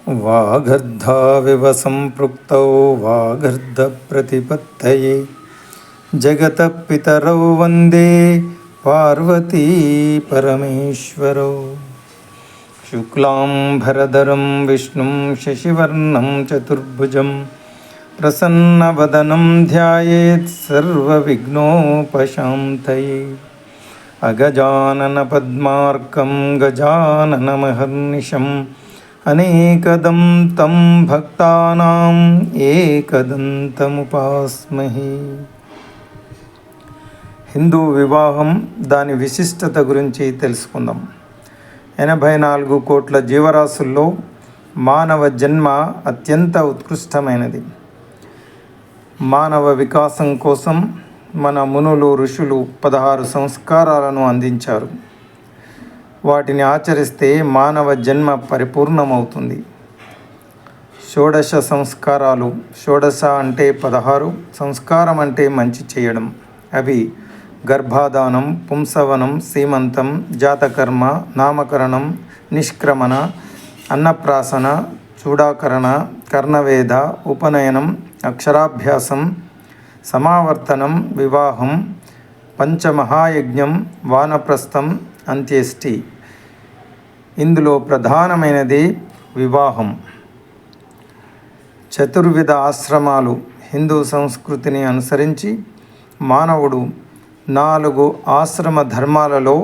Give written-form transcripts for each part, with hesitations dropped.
వాగర్ధావివ సంపృక్తౌ వాగర్ధప్రతిపత్తయే జగతః పితరౌ వందే పార్వతీ పరమేశ్వరౌ. శుక్లాంబరధరం విష్ణుం శశివర్ణం చతుర్భుజం ప్రసన్నవదనం ధ్యాయేత్ సర్వవిఘ్నోపశాంతయే. అగజానన పద్మార్కం గజాననమహర్నిశం అనేకదం తం భక్తానాం ఏకదంతముపాస్మహే. హిందూ వివాహం, దాని విశిష్టత గురించి తెలుసుకుందాం. 84 కోట్ల జీవరాశుల్లో మానవ జన్మ అత్యంత ఉత్కృష్టమైనది. మానవ వికాసం కోసం మన మునులు ఋషులు 16 సంస్కారాలను అందించారు. వాటిని ఆచరిస్తే మానవ జన్మ పరిపూర్ణమవుతుంది. షోడశ సంస్కారాలు. షోడశ అంటే 16, సంస్కారం అంటే మంచి చేయడం. అవి గర్భాధానం, పుంసవనం, సీమంతం, జాతకర్మ, నామకరణం, నిష్క్రమణ, అన్నప్రాసన, చూడాకరణ, కర్ణవేద, ఉపనయనం, అక్షరాభ్యాసం, సమావర్తనం, వివాహం, పంచమహాయజ్ఞం, వానప్రస్థం, అంత్యేష్టి. ఇందులో ప్రధానమైనది వివాహం. చతుర్విధ ఆశ్రమాలు. హిందూ సంస్కృతిని అనుసరించి మానవుడు 4 ఆశ్రమ ధర్మాలలో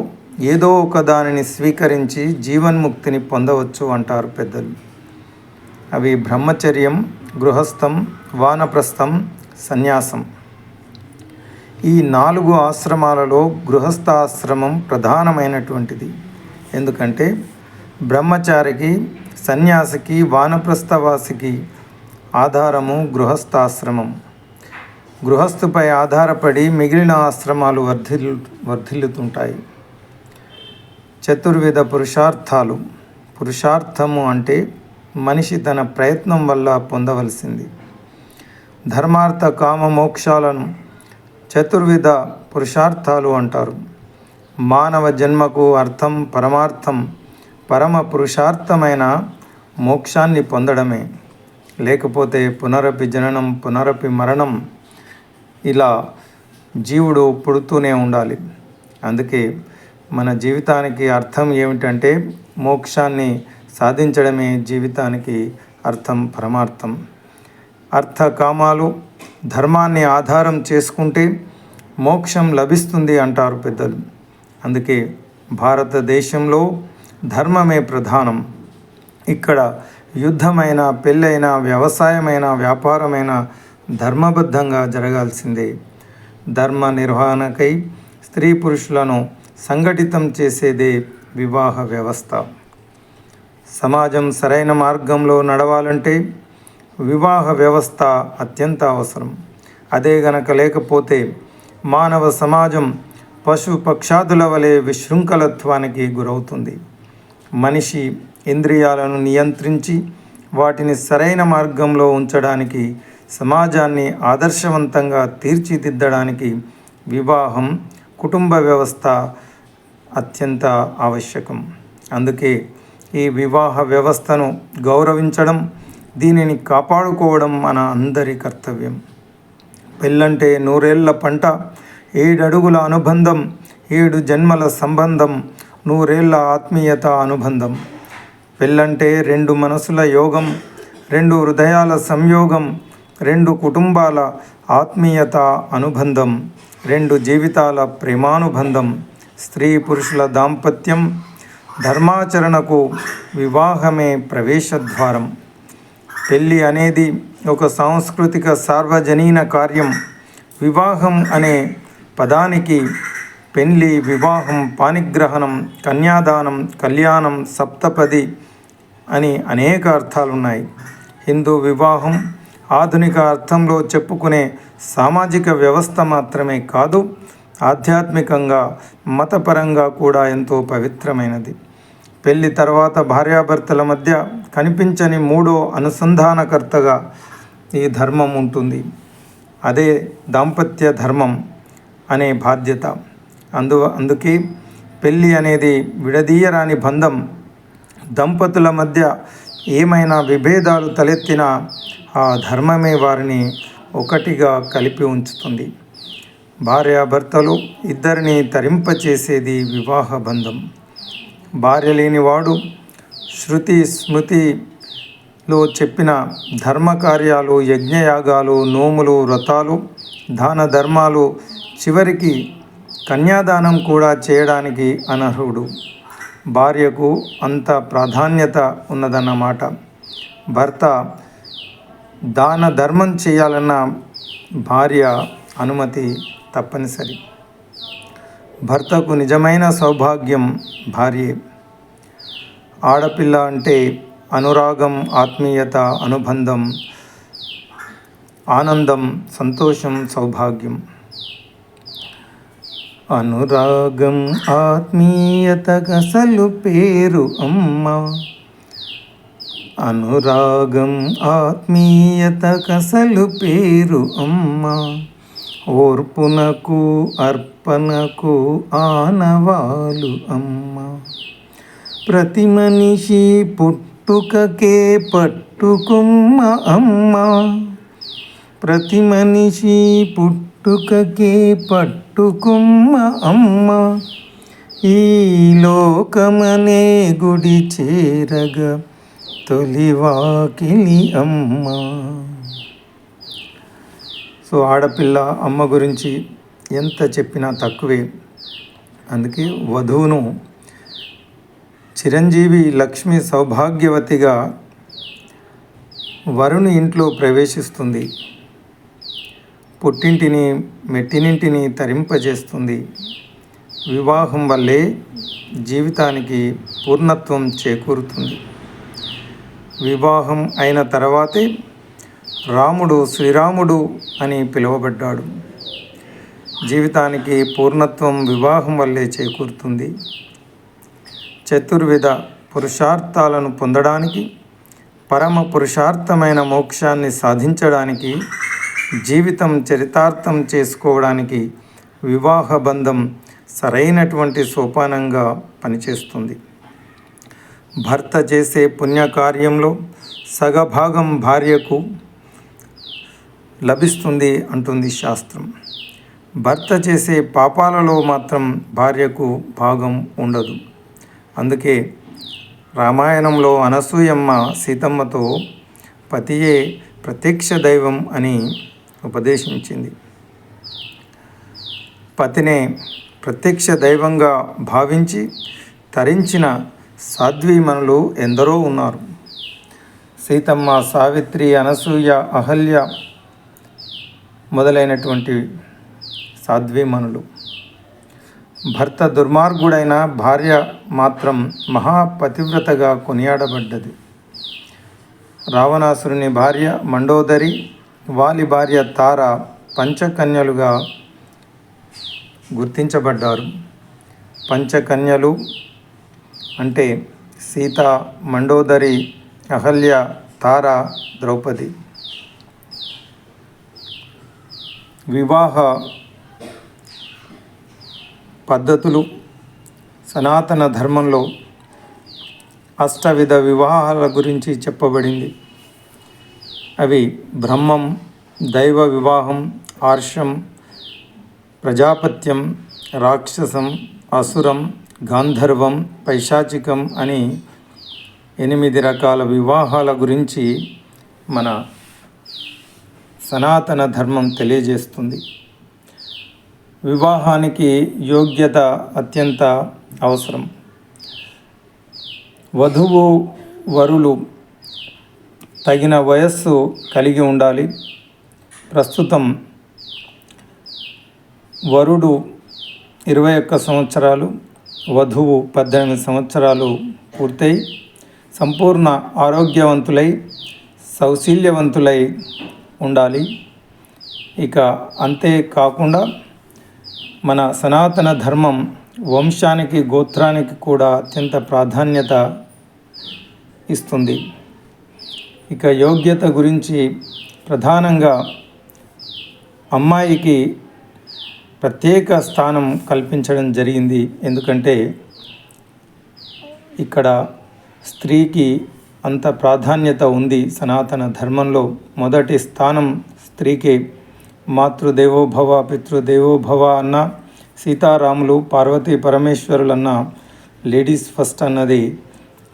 ఏదో ఒక దానిని స్వీకరించి జీవన్ముక్తిని పొందవచ్చు అంటారు పెద్దలు. అవి బ్రహ్మచర్యం, గృహస్థం, వానప్రస్థం, సన్యాసం. ఈ 4 ఆశ్రమాలలో గృహస్థ ఆశ్రమం ప్రధానమైనటువంటిది. ఎందుకంటే బ్రహ్మచారికి, సన్యాసికి, వానప్రస్థవాసికి ఆధారము గృహస్థాశ్రమం. గృహస్థుపై ఆధారపడి మిగిలిన ఆశ్రమాలు వర్ధిల్లుతుంటాయి. చతుర్విధ పురుషార్థాలు. పురుషార్థము అంటే మనిషి తన ప్రయత్నం వల్ల పొందవలసింది. ధర్మార్థ కామ మోక్షాలను చతుర్విధ పురుషార్థాలు అంటారు. మానవ జన్మకు అర్థం, పరమార్థం, పరమ పురుషార్థమైన మోక్షాన్ని పొందడమే. లేకపోతే పునరపి జననం, పునరపి మరణం, ఇలా జీవుడు పుడుతూనే ఉండాలి. అందుకే మన జీవితానికి అర్థం ఏమిటంటే మోక్షాన్ని సాధించడమే జీవితానికి అర్థం, పరమార్థం. అర్థకామాలు ధర్మాన్ని ఆధారం చేసుకుంటే మోక్షం లభిస్తుంది అంటారు పెద్దలు. అందుకే భారతదేశంలో ధర్మమే ప్రధానం. ఇక్కడ యుద్ధమైన, పెళ్ళైన, వ్యవసాయమైన, వ్యాపారమైన ధర్మబద్ధంగా జరగాల్సిందే. ధర్మ నిర్వహణకై స్త్రీ పురుషులను సంఘటితం చేసేదే వివాహ వ్యవస్థ. సమాజం సరైన మార్గంలో నడవాలంటే వివాహ వ్యవస్థ అత్యంత అవసరం. అదే గనక లేకపోతే మానవ సమాజం పశు పక్షాదుల వలె విశృంఖలత్వానికి గురవుతుంది. మనిషి ఇంద్రియాలను నియంత్రించి వాటిని సరైన మార్గంలో ఉంచడానికి, సమాజాన్ని ఆదర్శవంతంగా తీర్చిదిద్దడానికి వివాహం, కుటుంబ వ్యవస్థ అత్యంత ఆవశ్యకం. అందుకే ఈ వివాహ వ్యవస్థను గౌరవించడం, దీనిని కాపాడుకోవడం మన అందరి కర్తవ్యం. పెళ్ళంటే 100 ఏళ్ల పంట, 7 అడుగుల అనుబంధం, 7 జన్మల సంబంధం, 100 ఏళ్ల ఆత్మీయత అనుబంధం. పెళ్ళంటే 2 మనసుల యోగం, 2 హృదయాల సంయోగం, 2 కుటుంబాల ఆత్మీయత అనుబంధం, 2 జీవితాల ప్రేమానుబంధం. స్త్రీ పురుషుల దాంపత్యం ధర్మాచరణకు వివాహమే ప్రవేశద్వారం. పెళ్ళి అనేది ఒక సాంస్కృతిక సార్వజనీన కార్యం. వివాహం అనే పదానికి పెళ్ళి, వివాహం, పాణిగ్రహణం, కన్యాదానం, కళ్యాణం, సప్తపది అని అనేక అర్థాలున్నాయి. హిందూ వివాహం ఆధునిక అర్థంలో చెప్పుకునే సామాజిక వ్యవస్థ మాత్రమే కాదు, ఆధ్యాత్మికంగా, మతపరంగా కూడా ఎంతో పవిత్రమైనది. పెళ్లి తర్వాత భార్యాభర్తల మధ్య కనిపించని 3వ అనుసంధానకర్తగా ఈ ధర్మం ఉంటుంది. అదే దాంపత్య ధర్మం అనే బాధ్యత. అందుకే పెళ్ళి అనేది విడదీయరాని బంధం. దంపతుల మధ్య ఏమైనా విభేదాలు తలెత్తినా ఆ ధర్మమే వారిని ఒకటిగా కలిపి ఉంచుతుంది. భార్యాభర్తలు ఇద్దరిని తరింపచేసేది వివాహ బంధం. భార్య లేనివాడు శృతి స్మృతిలో చెప్పిన ధర్మకార్యాలు, యజ్ఞయాగాలు, నోములు, వ్రతాలు, దాన ధర్మాలు, చివరికి కన్యాదానం కూడా చేయడానికి అనర్హుడు. భార్యకు అంత ప్రాధాన్యత ఉన్నదన్నమాట. భర్త దాన ధర్మం చేయాలన్న భార్య అనుమతి తప్పనిసరి. భర్తకు నిజమైన సౌభాగ్యం భార్యే. ఆడపిల్ల అంటే అనురాగం, ఆత్మీయత, అనుబంధం, ఆనందం, సంతోషం, సౌభాగ్యం. అనురాగం ఆత్మీయతకసలు పేరు అమ్మ. అనురాగం ఆత్మీయతకసలు పేరు అమ్మ. ఓర్పునకు అర్పణకు ఆనవాలు అమ్మ. ప్రతి మనిషి పుట్టుకకే పట్టుకుమ్మ అమ్మ. ప్రతి మనిషి పుట్టుకకే పట్టుకుమ్మ అమ్మ. ఈ లోకమనే గుడి చేరగా తొలివాకిలి అమ్మ. సో ఆడపిల్ల అమ్మ గురించి ఎంత చెప్పినా తక్కువే. అందుకే వధువును చిరంజీవి లక్ష్మి సౌభాగ్యవతిగా వరుని ఇంట్లో ప్రవేశిస్తుంది. పుట్టింటిని మెట్టినింటిని తరింపజేస్తుంది. వివాహం వల్లే జీవితానికి పూర్ణత్వం చేకూరుతుంది. వివాహం అయిన తర్వాతే రాముడు శ్రీరాముడు అని పిలువబడ్డాడు. జీవితానికి పూర్ణత్వం వివాహం వల్లే చేకూరుతుంది. చతుర్విధ పురుషార్థాలను పొందడానికి, పరమ పురుషార్థమైన మోక్షాన్ని సాధించడానికి, జీవితం చరితార్థం చేసుకోవడానికి వివాహ బంధం సరైనటువంటి సోపానంగా పనిచేస్తుంది. భర్త చేసే పుణ్యకార్యంలో సగభాగం భార్యకు లభిస్తుంది అంటుంది శాస్త్రం. భర్త చేసే పాపాలలో మాత్రం భార్యకు భాగం ఉండదు. అందుకే రామాయణంలో అనసూయమ్మ సీతమ్మతో పతియే ప్రత్యక్ష దైవం అని ఉపదేశించింది. పతినే ప్రత్యక్ష దైవంగా భావించి తరించిన సాధ్వీమణులు ఎందరో ఉన్నారు. సీతమ్మ, సావిత్రి, అనసూయ, అహల్య మొదలైనటువంటి సాధ్వీమణులు. భర్త దుర్మార్గుడైన భార్య మాత్రం మహాపతివ్రతగా కొనియాడబడ్డది. రావణాసురుని భార్య మండోదరి, వాలి భార్య తార పంచకన్యలుగా గుర్తించబడ్డారు. పంచకన్యలు అంటే సీత, మండోదరి, అహల్య, తార, ద్రౌపది. వివాహ పద్ధతులు సనాతన ధర్మంలో అష్టవిధ వివాహాల గురించి చెప్పబడింది. అవి బ్రహ్మం, దైవ వివాహం, ఆర్షం, ప్రజాపత్యం, రాక్షసం, అసురం, గాంధర్వం, పైశాచికం అని 8 రకాల వివాహాల గురించి మన సనాతన ధర్మం తెలియజేస్తుంది. వివాహానికి యోగ్యత అత్యంత అవసరం. వధువు వరులు తగిన వయస్సు కలిగి ఉండాలి. ప్రస్తుతం వరుడు 21 సంవత్సరాలు, వధువు 18 సంవత్సరాలు పూర్తయి సంపూర్ణ ఆరోగ్యవంతులై సౌశీల్యవంతులై ఉండాలి. ఇక అంతేకాకుండా మన సనాతన ధర్మం వంశానికి, గోత్రానికి కూడా అత్యంత ప్రాధాన్యత ఇస్తుంది. ఇక యోగ్యత గురించి ప్రధానంగా అమ్మాయికి ప్రత్యేక స్థానం కల్పించడం జరిగింది. ఎందుకంటే ఇక్కడ స్త్రీకి అంత ప్రాధాన్యత ఉంది సనాతన ధర్మంలో. మొదటి స్థానం స్త్రీకే. మాతృదేవోభవ పితృదేవోభవ అన్న, సీతారాములు పార్వతీ పరమేశ్వరులన్న లేడీస్ ఫస్ట్ అన్నది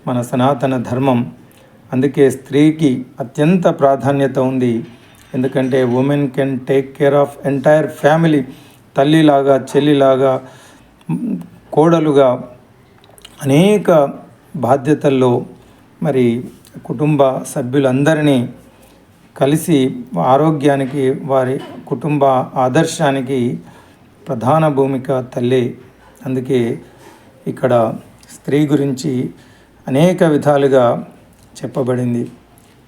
మన సనాతన ధర్మం. అందుకే స్త్రీకి అత్యంత ప్రాధాన్యత ఉంది. ఎందుకంటే women can take care of entire family. తల్లిలాగా, చెల్లిలాగా, కోడలుగా అనేక బాధ్యతల్లో మరి కుటుంబ సభ్యులందరినీ కలిసి ఆరోగ్యానికి, వారి కుటుంబ ఆదర్శానికి ప్రధాన భూమిక తల్లి. అందుకే ఇక్కడ స్త్రీ గురించి అనేక విధాలుగా చెప్పబడింది.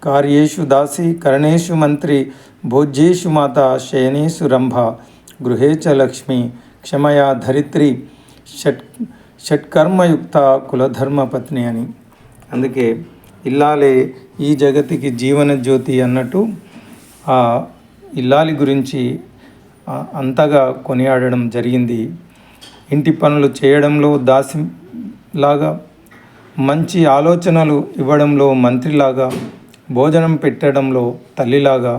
కార్యేషు దాసి, కరణేషు మంత్రి, భోజ్యేషు మాత, శయనేషు రంభ, గృహేచ లక్ష్మి, క్షమయా ధరిత్రి, షట్కర్మయుక్త కులధర్మ పత్ని అని. అందుకే ఇల్లాలే ఈ జగతికి జీవన జ్యోతి అన్నట్టు ఆ ఇల్లాలి గురించి అంతగా కొనియాడడం జరిగింది. ఇంటి పనులు చేయడంలో దాసిలాగా, మంచి ఆలోచనలు ఇవ్వడంలో మంత్రిలాగా, భోజనం పెట్టడంలో తల్లిలాగా,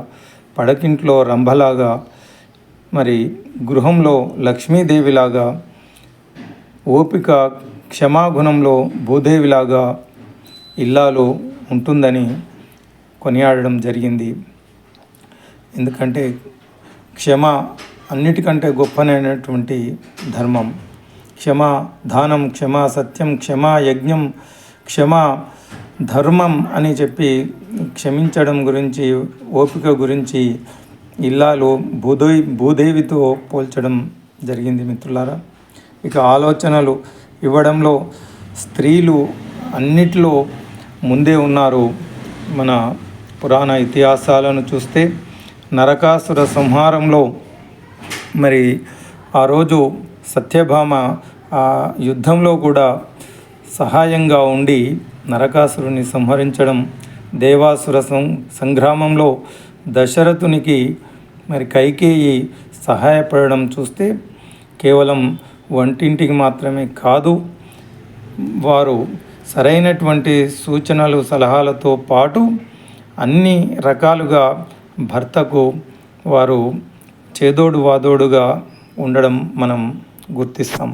పడకింట్లో రంభలాగా, మరి గృహంలో లక్ష్మీదేవిలాగా, ఓపిక క్షమాగుణంలో భూదేవిలాగా ఇల్లాలు ఉంటుందని కొనియాడడం జరిగింది. ఎందుకంటే క్షమ అన్నిటికంటే గొప్పనైనటువంటి ధర్మం. క్షమా దానం, క్షమా సత్యం, క్షమా యజ్ఞం, క్షమా ధర్మం అని చెప్పి క్షమించడం గురించి, ఓపిక గురించి ఇల్లాలు భూదేవితో పోల్చడం జరిగింది మిత్రులారా. ఇక ఆలోచనలు ఇవ్వడంలో స్త్రీలు అన్నిటిలో ముందే ఉన్నారు. మన పురాణ ఇతిహాసాలను చూస్తే నరకాసుర సంహారంలో మరి ఆ రోజు సత్యభామ ఆ యుద్ధంలో కూడా సహాయంగా ఉండి నరకాసురుని సంహరించడం, దేవాసుర సంగ్రామంలో దశరథునికి మరి కైకేయి సహాయపడడం చూస్తే కేవలం వంటింటికి మాత్రమే కాదు, వారు సరైనటువంటి సూచనలు సలహాలతో పాటు అన్ని రకాలుగా భర్తకు వారు చేదోడు వాదోడుగా ఉండడం మనం గుర్తిస్తాం.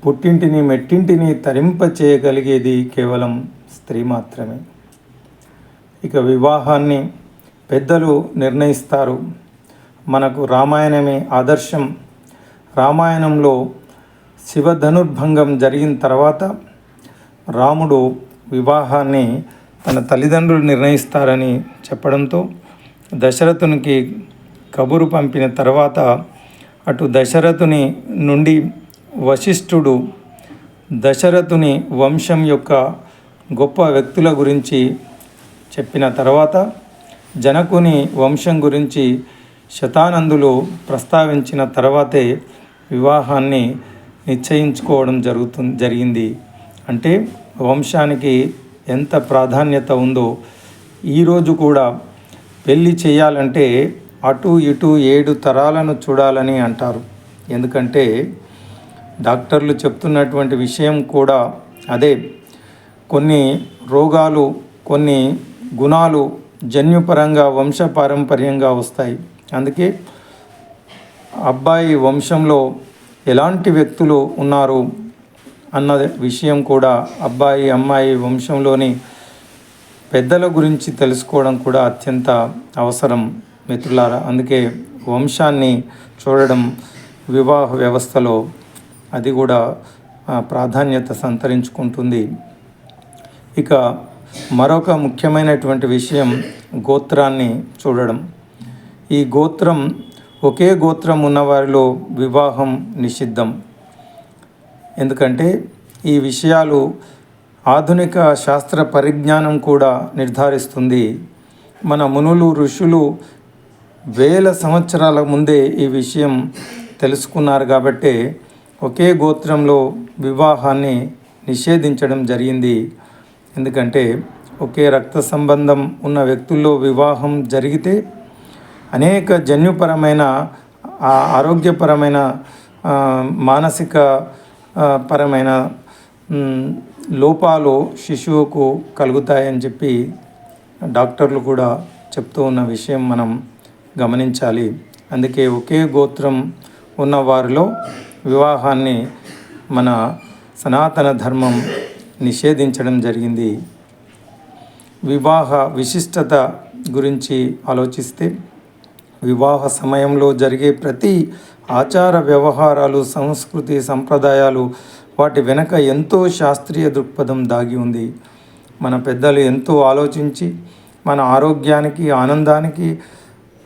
పుట్టింటిని మెట్టింటిని తరింప చేయగలిగేది కేవలం స్త్రీ మాత్రమే. ఇక వివాహాన్ని పెద్దలు నిర్ణయిస్తారు. మనకు రామాయణమే ఆదర్శం. రామాయణంలో శివధనుర్భంగం జరిగిన తర్వాత రాముడు వివాహాన్ని తన తల్లిదండ్రులు నిర్ణయిస్తారని చెప్పడంతో దశరథునికి కబురు పంపిన తర్వాత అటు దశరథుని నుండి వశిష్ఠుడు దశరథుని వంశం యొక్క గొప్ప వ్యక్తుల గురించి చెప్పిన తర్వాత జనకుని వంశం గురించి శతానందులు ప్రస్తావించిన తర్వాతే వివాహాన్ని నిశ్చయించుకోవడం జరిగింది. అంటే వంశానికి ఎంత ప్రాధాన్యత ఉందో ఈరోజు కూడా పెళ్ళి చేయాలంటే అటు ఇటు 7 తరాలను చూడాలని అంటారు. ఎందుకంటే డాక్టర్లు చెప్తున్నటువంటి విషయం కూడా అదే. కొన్ని రోగాలు, కొన్ని గుణాలు జన్యుపరంగా వంశపారంపర్యంగా వస్తాయి. అందుకే అబ్బాయి వంశంలో ఎలాంటి వ్యక్తులు ఉన్నారు అన్న విషయం కూడా అబ్బాయి అమ్మాయి వంశంలోని పెద్దల గురించి తెలుసుకోవడం కూడా అత్యంత అవసరం మిత్రులారా. అందుకే వంశాన్ని చూడడం వివాహ వ్యవస్థలో అది కూడా ప్రాధాన్యత సంతరించుకుంటుంది. ఇక మరొక ముఖ్యమైనటువంటి విషయం గోత్రాన్ని చూడడం. ఈ గోత్రం, ఒకే గోత్రం ఉన్నవారిలో వివాహం నిషిద్ధం. ఎందుకంటే ఈ విషయాలు ఆధునిక శాస్త్ర పరిజ్ఞానం కూడా నిర్ధారిస్తుంది. మన మునులు ఋషులు వేల సంవత్సరాల ముందే ఈ విషయం తెలుసుకున్నారు కాబట్టి ఒకే గోత్రంలో వివాహాన్ని నిషేధించడం జరిగింది. ఎందుకంటే ఒకే రక్త సంబంధం ఉన్న వ్యక్తుల్లో వివాహం జరిగితే అనేక జన్యుపరమైన, ఆరోగ్యపరమైన, మానసిక పరమైన లోపాలు శిశువుకు కలుగుతాయని చెప్పి డాక్టర్లు కూడా చెప్తూ ఉన్న విషయం మనం గమనించాలి. అందుకే ఒకే గోత్రం ఉన్న వారిలో వివాహాన్ని మన సనాతన ధర్మం నిషేధించడం జరిగింది. వివాహ విశిష్టత గురించి ఆలోచిస్తే వివాహ సమయంలో జరిగే ప్రతి ఆచార వ్యవహారాలు, సంస్కృతి, సంప్రదాయాలు, వాటి వెనక ఎంతో శాస్త్రీయ దృక్పథం దాగి ఉంది. మన పెద్దలు ఎంతో ఆలోచించి మన ఆరోగ్యానికి, ఆనందానికి,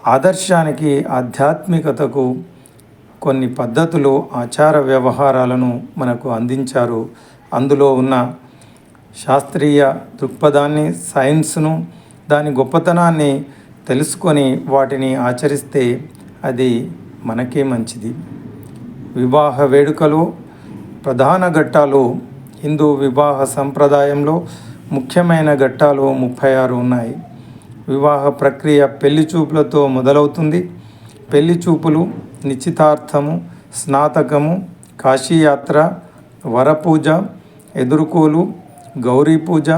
ఆదర్శానికి, ఆధ్యాత్మికతకు కొన్ని పద్ధతులు, ఆచార వ్యవహారాలను మనకు అందించారు. అందులో ఉన్న శాస్త్రీయ దృక్పథాన్ని, సైన్స్ను, దాని గొప్పతనాన్ని తెలుసుకొని వాటిని ఆచరిస్తే అది మనకే మంచిది. వివాహ వేడుకలు ప్రధాన ఘట్టాలు. హిందూ వివాహ సంప్రదాయంలో ముఖ్యమైన ఘట్టాలు 36 ఉన్నాయి. వివాహ ప్రక్రియ పెళ్లి చూపులతో మొదలవుతుంది. పెళ్లి చూపులు, నిశ్చితార్థము, స్నాతకము, కాశీయాత్ర, వరపూజ, ఎదుర్కోలు, గౌరీ పూజ,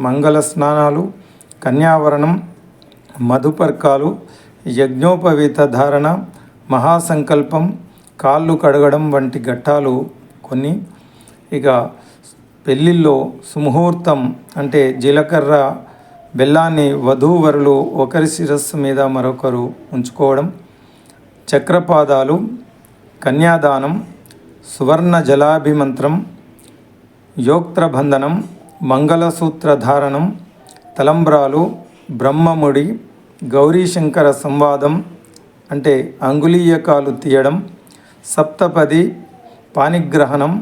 మంగళ స్నానాలు, కన్యావరణం, మధుపర్కాలు, యజ్ఞోపవీత ధారణ, మహాసంకల్పం, కాళ్ళు కడగడం వంటి ఘట్టాలు కొన్ని. ఇక పెళ్ళిళ్ళలో సుముహూర్తం అంటే జీలకర్ర బెల్లాన్ని వధూవరులు ఒకరి శిరస్సు మీద మరొకరు ఉంచుకోవడం, చక్రపాదాలు, కన్యాదానం, సువర్ణ జలాభిమంత్రం, యోక్త్రబంధనం, మంగళసూత్ర ధారణం, తలంబ్రాలు, బ్రహ్మముడి, గౌరీశంకర సంవాదం అంటే అంగుళీయకాలు తీయడం, సప్తపది, పాణిగ్రహణం,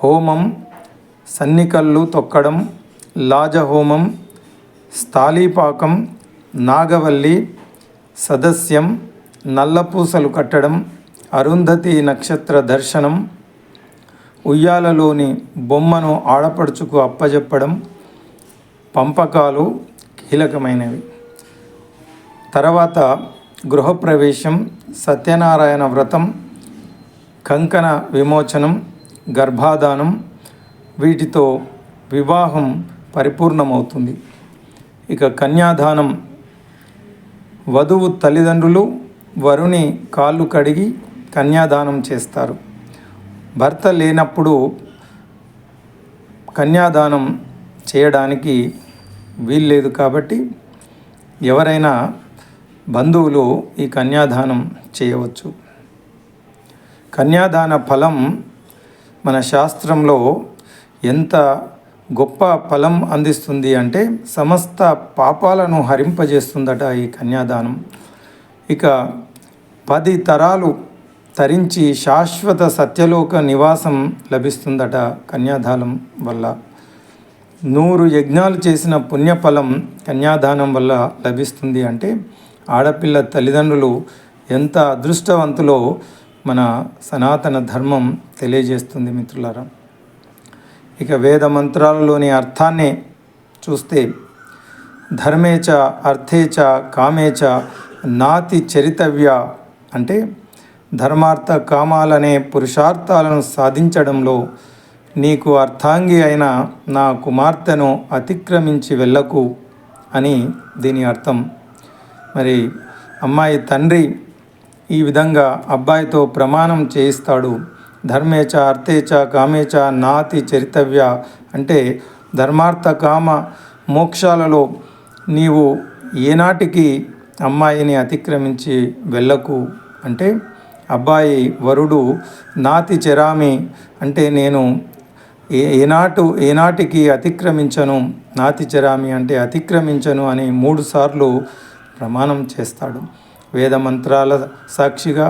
హోమం, సన్నికళ్ళు తొక్కడం, లాజహోమం, స్థాళీపాకం, నాగవల్లి, సదస్యం, నల్లపూసలు కట్టడం, అరుంధతి నక్షత్ర దర్శనం, ఉయ్యాలలోని బొమ్మను ఆడపడుచుకు అప్పజెప్పడం, పంపకాలు కీలకమైనవి. తర్వాత గృహప్రవేశం, సత్యనారాయణ వ్రతం, కంకణ విమోచనం, గర్భాధానం, వీటితో వివాహం పరిపూర్ణమవుతుంది. ఇక కన్యాదానం, వధువు తల్లిదండ్రులు వరుని కాళ్ళు కడిగి కన్యాదానం చేస్తారు. భర్త లేనప్పుడు కన్యాదానం చేయడానికి వీల్లేదు కాబట్టి ఎవరైనా బంధువులు ఈ కన్యాదానం చేయవచ్చు. కన్యాదాన ఫలం మన శాస్త్రంలో ఎంత గొప్ప ఫలం అందిస్తుంది అంటే సమస్త పాపాలను హరింపజేస్తుందట ఈ కన్యాదానం. ఇక 10 తరాలు తరించి శాశ్వత సత్యలోక నివాసం లభిస్తుందట కన్యాదానం వల్ల. 100 యజ్ఞాలు చేసిన పుణ్యఫలం కన్యాదానం వల్ల లభిస్తుంది అంటే ఆడపిల్ల తల్లిదండ్రులు ఎంత అదృష్టవంతులో మన సనాతన ధర్మం తెలియజేస్తుంది మిత్రులారా. ఇక వేద మంత్రాలలోని అర్థాన్ని చూస్తే ధర్మేచ అర్థేచ కామేచ నాతి చరితవ్య అంటే ధర్మార్థ కామాలనే పురుషార్థాలను సాధించడంలో నీకు అర్థాంగి అయిన నా కుమార్తెను అతిక్రమించి వెళ్ళకు అని దీని అర్థం. మరి అమ్మాయి తండ్రి ఈ విధంగా అబ్బాయితో ప్రమాణం చేయిస్తాడు. ధర్మేచ అర్థేచ కామేచ నాతి చరితవ్య అంటే ధర్మార్థ కామ మోక్షాలలో నీవు ఏనాటికి అమ్మాయిని అతిక్రమించి వెళ్ళకు అంటే అబ్బాయి వరుడు నాతి చెరామి అంటే నేను ఏనాటికి అతిక్రమించను, నాతి చెరామి అంటే అతిక్రమించను అని 3 సార్లు ప్రమాణం చేస్తాడు. వేద మంత్రాల సాక్షిగా,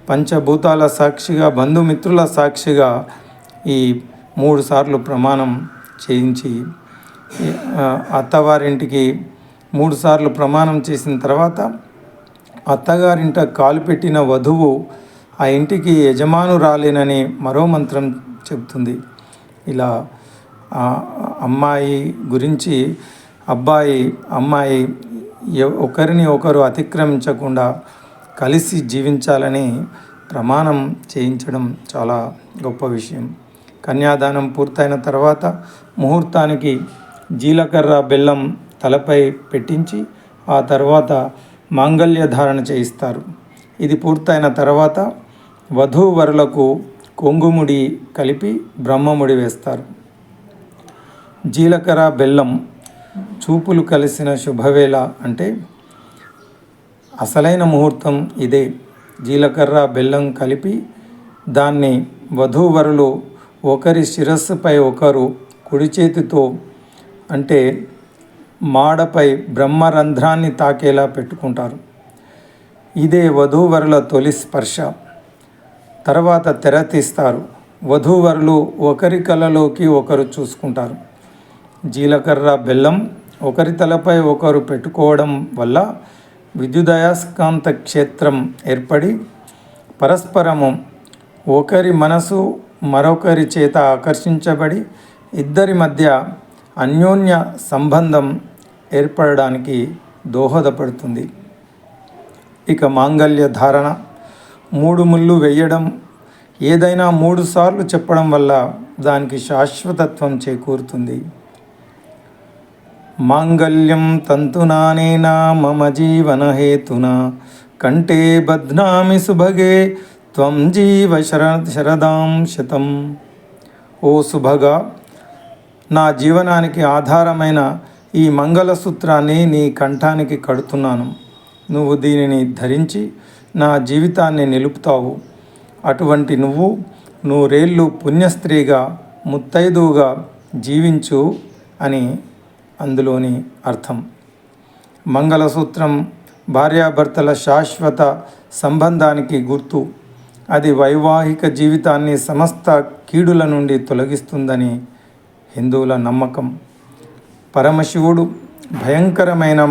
పంచభూతాల సాక్షిగా, బంధుమిత్రుల సాక్షిగా ఈ 3 సార్లు ప్రమాణం చేయించి అత్తవారింటికి 3 సార్లు ప్రమాణం చేసిన తర్వాత అత్తగారింట కాలు పెట్టిన వధువు ఆ ఇంటికి యజమానురాలేనని మరో మంత్రం చెబుతుంది. ఇలా అమ్మాయి గురించి అబ్బాయి అమ్మాయి ఒకరిని ఒకరు అతిక్రమించకుండా కలిసి జీవించాలని ప్రమాణం చేయించడం చాలా గొప్ప విషయం. కన్యాదానం పూర్తయిన తర్వాత ముహూర్తానికి జీలకర్ర బెల్లం తలపై పెట్టించి ఆ తర్వాత మాంగళ్య ధారణ చేయిస్తారు. ఇది పూర్తయిన తర్వాత వధూవరులకు కొంగుముడి కలిపి బ్రహ్మముడి వేస్తారు. జీలకర్ర బెల్లం చూపులు కలిసిన శుభవేళ అంటే అసలైన ముహూర్తం ఇదే. జీలకర్ర బెల్లం కలిపి దాన్ని వధూవరులు ఒకరి శిరస్సుపై ఒకరు కుడి చేతితో అంటే మాడపై బ్రహ్మరంధ్రాన్ని తాకేలా పెట్టుకుంటారు. ఇదే వధూవరుల తొలి స్పర్శ. తర్వాత తెర తీస్తారు. వధూవరులు ఒకరి కళ్ళలోకి ఒకరు చూసుకుంటారు. జీలకర్ర బెల్లం ఒకరి తలపై ఒకరు పెట్టుకోవడం వల్ల విద్యుదయస్కాంత క్షేత్రం ఏర్పడి పరస్పరము ఒకరి మనసు మరొకరి చేత ఆకర్షించబడి ఇద్దరి మధ్య అన్యోన్య సంబంధం ఏర్పడడానికి దోహదపడుతుంది. ఇక మాంగళ్య ధారణ 3 ముళ్ళు వేయడం, ఏదైనా 3 సార్లు చెప్పడం వల్ల దానికి శాశ్వతత్వం చేకూరుతుంది. మాంగళ్యం తంతునానేన మమ జీవన హేతునా కంటే బధ్నామి సుభగే త్వం జీవ శరదాం శతం. ఓ సుభగా, నా జీవనానికి ఆధారమైన ఈ మంగళసూత్రాన్ని నీ కంఠానికి కడుతున్నాను. నువ్వు దీనిని ధరించి నా జీవితాన్ని నిలుపుతావు. అటువంటి నువ్వు నూరేళ్ళు పుణ్యస్త్రీగా ముత్తైదువుగా జీవించు అని అందులోని అర్థం. మంగళసూత్రం భార్యాభర్తల శాశ్వత సంబంధానికి గుర్తు. అది వైవాహిక జీవితాన్ని సమస్త కీడుల నుండి తొలగిస్తుందని హిందువుల నమ్మకం. పరమశివుడు భయంకరమైన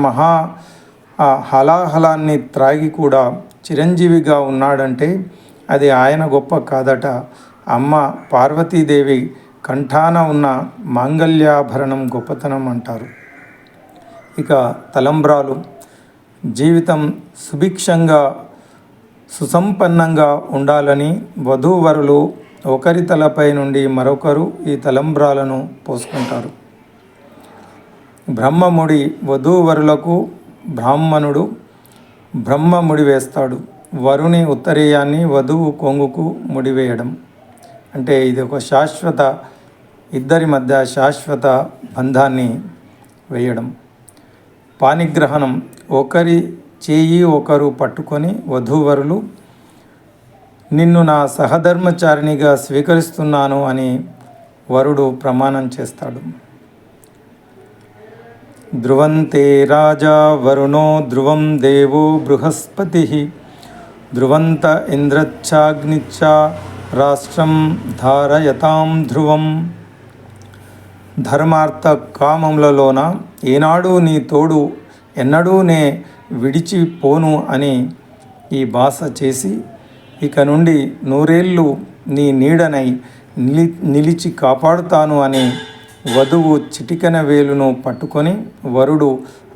హలాహలాన్ని త్రాగి కూడా చిరంజీవిగా ఉన్నాడంటే అది ఆయన గొప్ప కాదట. అమ్మ పార్వతీదేవి కంఠాన ఉన్న మాంగళ్యాభరణం గొప్పతనం అంటారు. ఇక తలంబ్రాలు జీవితం సుభిక్షంగా సుసంపన్నంగా ఉండాలని వధూవరులు ఒకరి తలపై నుండి మరొకరు ఈ తలంబ్రాలను పోసుకుంటారు. బ్రహ్మముడి వధూవరులకు బ్రాహ్మణుడు బ్రహ్మముడి వేస్తాడు. వరుని ఉత్తరీయాన్ని వధువు కొంగుకు ముడివేయడం అంటే ఇది ఒక శాశ్వత, ఇద్దరి మధ్య శాశ్వత బంధాన్ని వేయడం. పాణిగ్రహణం ఒకరి చేయి ఒకరు పట్టుకొని వధూవరులు నిన్ను నా సహధర్మచారిణిగా స్వీకరిస్తున్నాను అని వరుడు ప్రమాణం చేస్తాడు. ధ్రువంతే రాజా వరుణో ధ్రువం దేవో బృహస్పతి ధ్రువంత ఇంద్రచ్చాగ్నిచ్చ రాష్ట్రం ధారయతాం ధ్రువం. ధర్మార్థ కామములలోన ఏనాడు నీ తోడు ఎన్నడూ నే విడిచిపోను అని ఈ భాష చేసి ఇక నుండి 100 ఏళ్ళు నీ నీడనై నిలిచి కాపాడుతాను అని వధువు చిటికెన వేలును పట్టుకొని వరుడు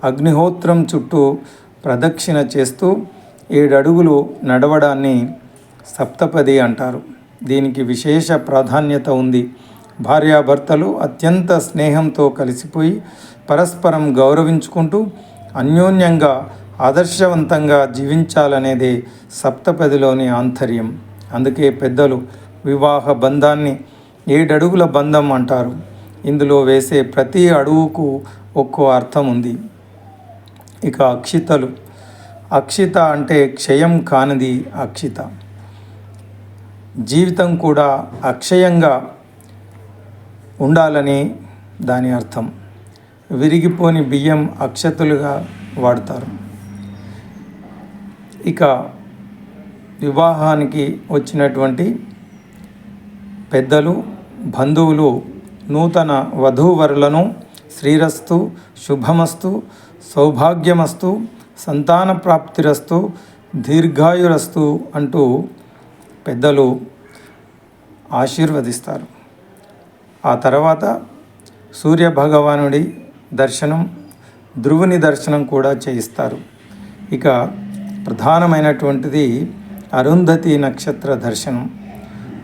అగ్నిహోత్రం చుట్టూ ప్రదక్షిణ చేస్తూ 7 అడుగులు నడవడాన్ని సప్తపది అంటారు. దీనికి విశేష ప్రాధాన్యత ఉంది. భార్యాభర్తలు అత్యంత స్నేహంతో కలిసిపోయి పరస్పరం గౌరవించుకుంటూ అన్యోన్యంగా ఆదర్శవంతంగా జీవించాలనేదే సప్తపదిలోని ఆంతర్యం. అందుకే పెద్దలు వివాహ బంధాన్ని 7 అడుగుల బంధం అంటారు. ఇందులో వేసే ప్రతి అడుగుకు ఒక్కో అర్థం ఉంది. ఇక అక్షితలు. అక్షిత అంటే క్షయం కానిది అక్షిత. జీవితం కూడా అక్షయంగా ఉండాలని దాని అర్థం. విరిగిపోని బియ్యం అక్షతలుగా వాడతారు. ఇక వివాహానికి వచ్చినటువంటి పెద్దలు బంధువులు నూతన వధూవరులను శ్రీరస్తు, శుభమస్తు, సౌభాగ్యమస్తు, సంతాన ప్రాప్తిరస్తు, దీర్ఘాయురస్తు అంటూ పెద్దలు ఆశీర్వదిస్తారు. ఆ తర్వాత సూర్యభగవానుడి దర్శనం, ధ్రువుని దర్శనం కూడా చేయిస్తారు. ఇక ప్రధానమైనటువంటిది అరుంధతి నక్షత్ర దర్శనం.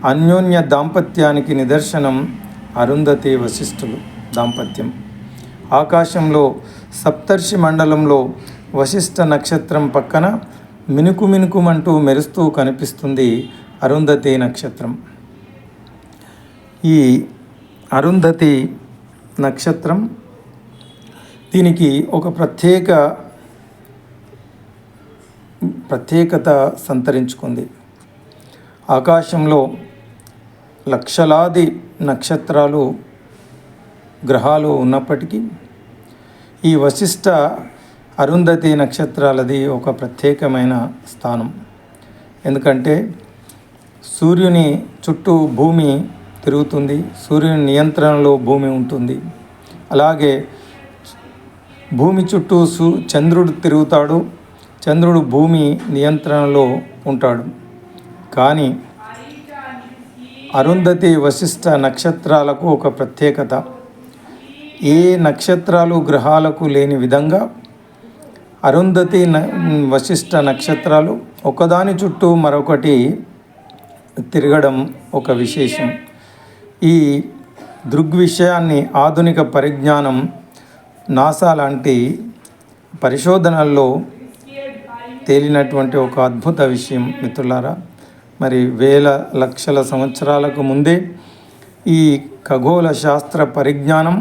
అన్యోన్య దాంపత్యానికి నిదర్శనం అరుంధతి వశిష్ఠులు దాంపత్యం. ఆకాశంలో సప్తర్షి మండలంలో వశిష్ఠ నక్షత్రం పక్కన మినుకు మినుకుమంటూ మెరుస్తూ కనిపిస్తుంది అరుంధతి నక్షత్రం. ఈ అరుంధతి నక్షత్రం దీనికి ఒక ప్రత్యేకత సంతరించుకుంది. ఆకాశంలో లక్షలాది నక్షత్రాలు గ్రహాలు ఉన్నప్పటికీ ఈ వశిష్ఠ అరుంధతి నక్షత్రాలది ఒక ప్రత్యేకమైన స్థానం. ఎందుకంటే సూర్యుని చుట్టూ భూమి తిరుగుతుంది, సూర్యుని నియంత్రణలో భూమి ఉంటుంది. అలాగే భూమి చుట్టూ చంద్రుడు తిరుగుతాడు, చంద్రుడు భూమి నియంత్రణలో ఉంటాడు. కానీ అరుంధతి వశిష్ఠ నక్షత్రాలకు ఒక ప్రత్యేకత. ఏ నక్షత్రాలు గ్రహాలకు లేని విధంగా అరుంధతి వశిష్ఠ నక్షత్రాలు ఒకదాని చుట్టూ మరొకటి తిరగడం ఒక విశేషం. ఈ దృగ్విషయాన్ని ఆధునిక పరిజ్ఞానం నాసా లాంటి పరిశోధనల్లో తేలినటువంటి ఒక అద్భుత విషయం మిత్రులారా. మరి వేల లక్షల సంవత్సరాలకు ముందే ఈ ఖగోళ శాస్త్ర పరిజ్ఞానం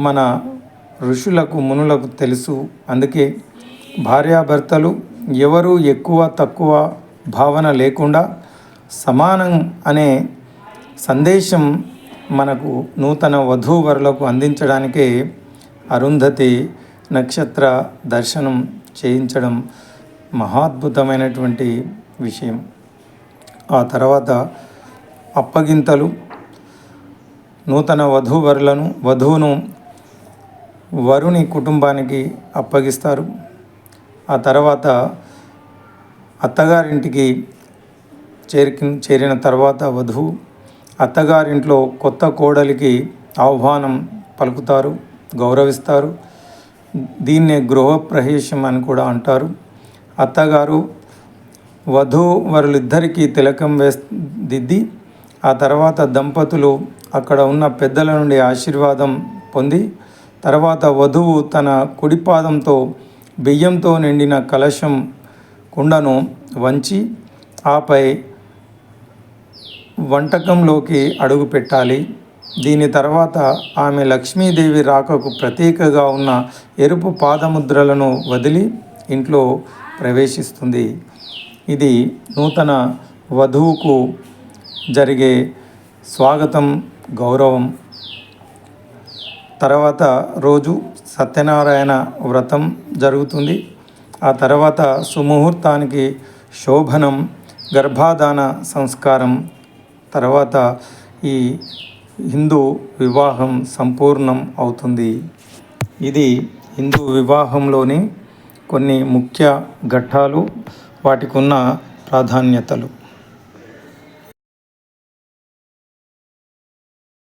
మన ఋషులకు మునులకు తెలుసు. అందుకే భార్యాభర్తలు ఎవరు ఎక్కువ తక్కువ భావన లేకుండా సమానం అనే సందేశం మనకు నూతన వధూవరులకు అందించడానికే అరుంధతి నక్షత్ర దర్శనం చేయించడం మహాద్భుతమైనటువంటి విషయం. ఆ తర్వాత అప్పగింతలు, నూతన వధువును వరుని కుటుంబానికి అప్పగిస్తారు. ఆ తర్వాత అత్తగారింటికి చేరిన తర్వాత వధువు అత్తగారింట్లో కొత్త కోడలికి ఆహ్వానం పలుకుతారు, గౌరవిస్తారు. దీన్నే గృహప్రవేశం అని కూడా అంటారు. అత్తగారు వధూవరులిద్దరికీ తిలకం దిద్ది ఆ తర్వాత దంపతులు అక్కడ ఉన్న పెద్దల నుండి ఆశీర్వాదం పొంది తర్వాత వధువు తన కుడిపాదంతో బియ్యంతో నిండిన కలశం కుండను వంచి ఆపై వంటకంలోకి అడుగు పెట్టాలి. దీని తర్వాత ఆమె లక్ష్మీదేవి రాకకు ప్రతీకగా ఉన్న ఎరుపు పాదముద్రలను వదిలి ఇంట్లో ప్రవేశిస్తుంది. ఇది నూతన వధువుకు జరిగే స్వాగతం, గౌరవం. తర్వాత రోజు సత్యనారాయణ వ్రతం జరుగుతుంది. ఆ తర్వాత సుముహూర్తానికి శోభనం, గర్భాధాన సంస్కారం తర్వాత ఈ హిందూ వివాహం సంపూర్ణం అవుతుంది. ఇది హిందూ వివాహంలోని కొన్ని ముఖ్య ఘట్టాలు, వాటికి ఉన్న ప్రాధాన్యతలు.